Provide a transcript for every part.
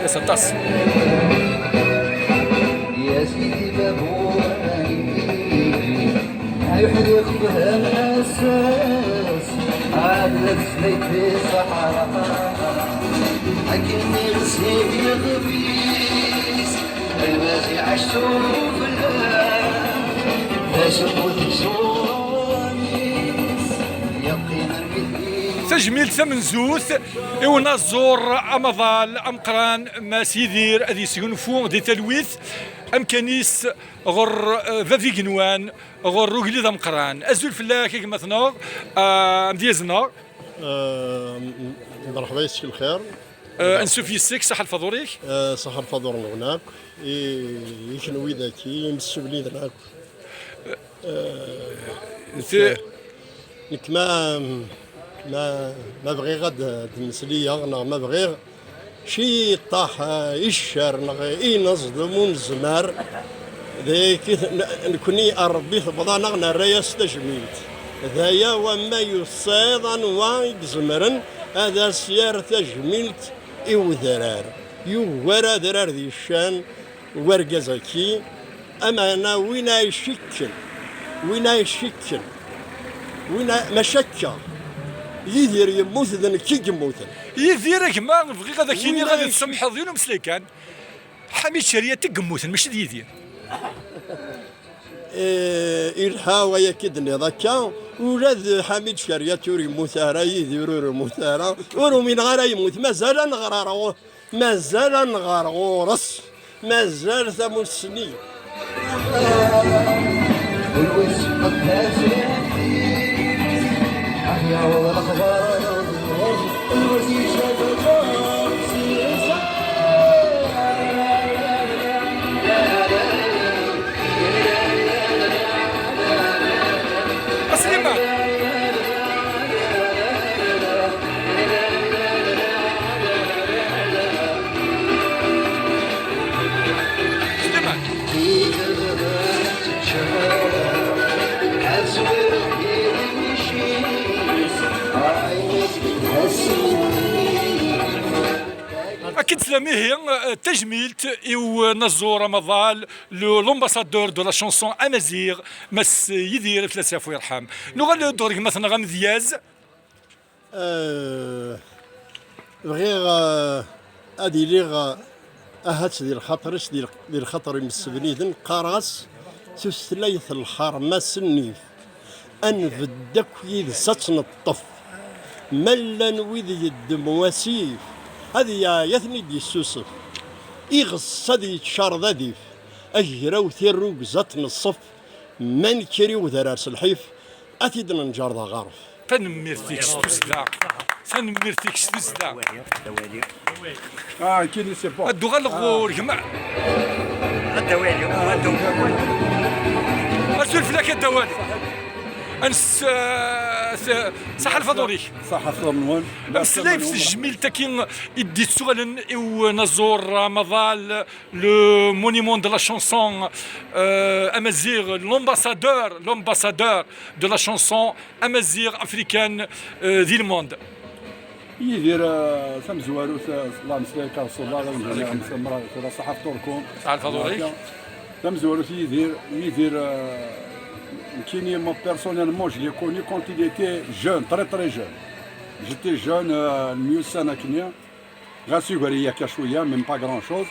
ياس الطاس. يا سيدي بابو يحرق بها الاساس عاد لفيت في الصحراء لكني غسيل يغبيس المازي عشتو في الهام باش نقول صوانيس يقينا مثلي تجميل ثمن زوث إونا الزور أمضال أمقران ما سيدير أذي سينفو دي تلويث أم كنيس غر فافي جنوان غر روغلي ذا مقران أزول فلا كيك مثناغ مديزنا مرحبا يسك الخير. انسو في السك صح الفضوريك صح الفضور هناك يشنوي ذاكي يمسو بلي هناك نك ما بغي غد تمسلية ما بغي شي طاح يشار نغي نصدم ونزمر ذيك نكوني أربي ثبضا نغنى الرياس تجميلت ذايا وما يصيد أنواع يزمرن هذا سيار تجميلت إوذرار يورا درار ذي الشان ورقزكي أما أنا وينا يشكل وينا مشكل يدير يموت ذن كي يموت يديرك ما بغي غادا كيني غادي تسمح ضيون مسليكان حميد شريه تقموتن ماشي يدير الحاوة يكدني ذاكا ولاد حميد شريه توري موثارا يديروا موثارا ورو من غير يموت مازال نغرر مازال نغرغورس مازال ثمن سنين والوسط التاسع يا والأخبار الوزير شاف أكيد سلامي هي تجميلت إو نزور مضال لومباسادور دو لا شونسون أمازيغ مس يدير فلاسيا ويرحم نغال دورك مثلا غمذياز غير هادي لي أهات ديال الخطرش ديال الخطر مسبنيدن قراص تسليث الخرمة سنيف أنفدك يد ساتن الطف ملا ويد يد مواسيف هذه يثني دي السوسف يغص هذه تشار ذاديف أجراو ثيرو زات الصف من كري وذراس الحيف أتيدنا نجار ذا غارف تنميرتيك ستوزلا تنميرتيك ستوزلا كي سي با الدو غالغور جمع الدوالي أسول فلاك الدوالي أنس صح الفضولي صح الفضول مسلايف الجميل تاكين يدي سؤالا او نزور مضال لو مونيمون دو لا شونسون امازيغ لومباسادور دو لا شونسون امازيغ افريكان دي الموند يدير ثم زوارو الله مسلاك رسول الله غنسمر في صحه تركم صح الفضولي ثم زوارو يدير Kini, moi personnellement, je l'ai connu quand il était jeune, très jeune. J'étais jeune, mieux ça n'a qu'une. Grâce à il y a cachouilla, même pas grand chose.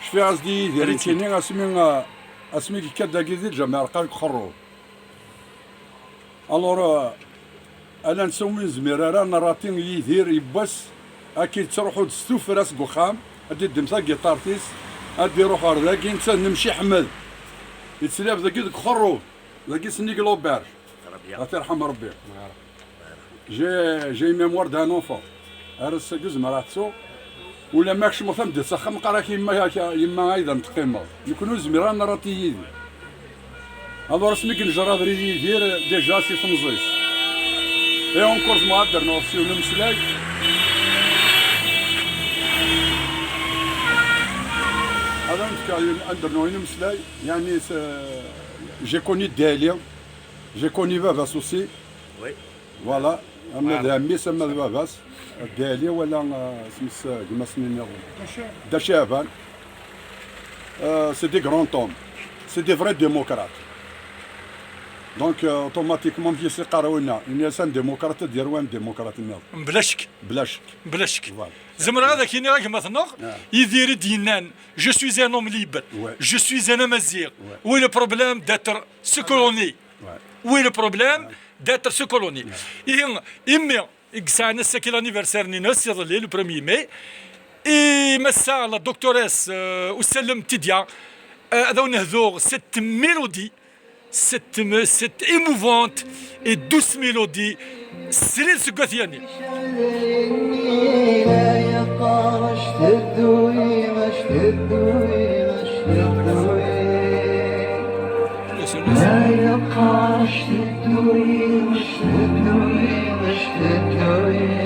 Je fais un sdi, il y a des Kini, asmi qui cadre d'agizid, jamais arcal kharro. Alors, أنا نسوي زميرة نراتين يدير يبس أكيد تروحوا تستو في راس قخام أدي الدمسا جيتارتيس أدي روح أرضاكي إنسان نمشي حمد يتسلاب ذاكي خرو ذاكي سنيك لوبير الله يرحم ربي جي ميموار دان اونفون هرس جوز مراتسو ولا ماكش مفهم دي سخم قراك يما أيضا تقيمة يكونوا زميرة نراتي يدي هذا رسمي كنجرى دريدي يدير ديجا سي تنزيس Et encore je m'adore non si on me slack. Alors quand on me slack, يعني j'ai connu Delia, j'ai connu Vavas aussi. Oui. Voilà. اما ذا ميس اما ذا باباس الدالي ولا سمس كما سنين داشافان سي دي غران توم سي دي فري ديموكرات دونك اوتوماتيكمون في سي قراونا الانسان ديموقراط ديال وين ديموقراط النظام بلا شك بلا شك بلا شك فوالا. زمر هذا كاين راك مثلا يدير دينان جو سوي ان هوم ليبر Ouais. جو سوي ان امازيغ وي لو بروبليم داتر سو كولوني Ouais. وي لو بروبليم داتر سو كولوني إمي إكسان السكي لانيفرسير نينوس يظلي لو بروميي مي إي مسا لا دكتوريس وسلم تيديا هذا نهضو ست ميلودي cette émouvante et douce mélodie سرير سكوثياني لا يقارش تدوي مش تدوي مش تدوي لا يقارش تدوي مش تدوي مش تدوي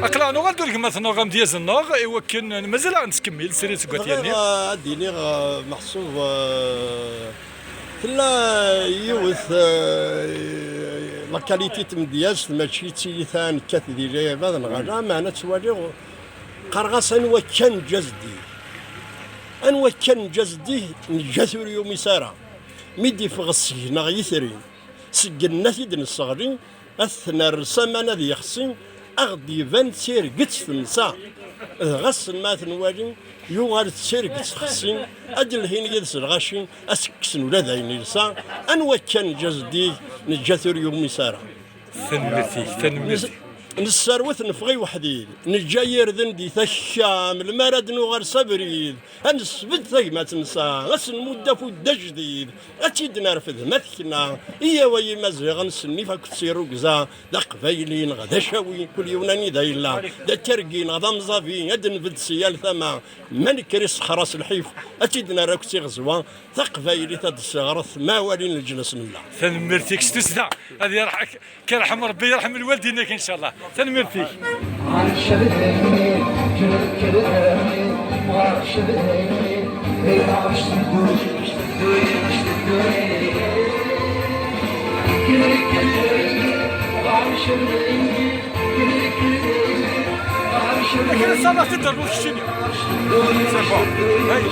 أقلا أنا غادي لك مثلا غام دياز النار يوكن مازال غنتكمل سيري سكوثياني ديني محسوب كلا يوث لا كاليتي تمدياز ماشي تيثان كات ديالي هذا الغدا معنا توالي قرغاس انوا كان جزدي انوا كان جزدي نجاثور يوم يسارا ميدي في غسجنا غيثرين سجلنا في الصغرين اثنا الرسامة ذي يخصين أغدي فان سير قدس تنسى غسل ما تنوالي يوغال سير قدس خصين أجل هين يدس الغاشين أسكسن ولا ذاين يلسا أنوا كان جزدي نجاثور يوم يسارا ثنمثي نسروث نفغي وحديد نجاير ذندي ثشام المرد نغر صبريد نسبت ثي ما تنسى غسن مدة فود جديد أتيد نرفذ مثكنا إيا وي مزيغ نسني فاك تسيرو قزا دا قفايلين غدا شاوي كل يوناني دا إلا دا ترقين غدا مزافي أدن فد سيال ثما منكري صخراس الحيف أتيد نراك تيغزوا ثقفايلي تدسغرث ما والين الجلس نلا ثنمرتيك ستسدا هذه راح كرحم ربي يرحم الوالدينك إن شاء الله ثنمرتيك لكن الصلاة تقدر روح الشنو هاي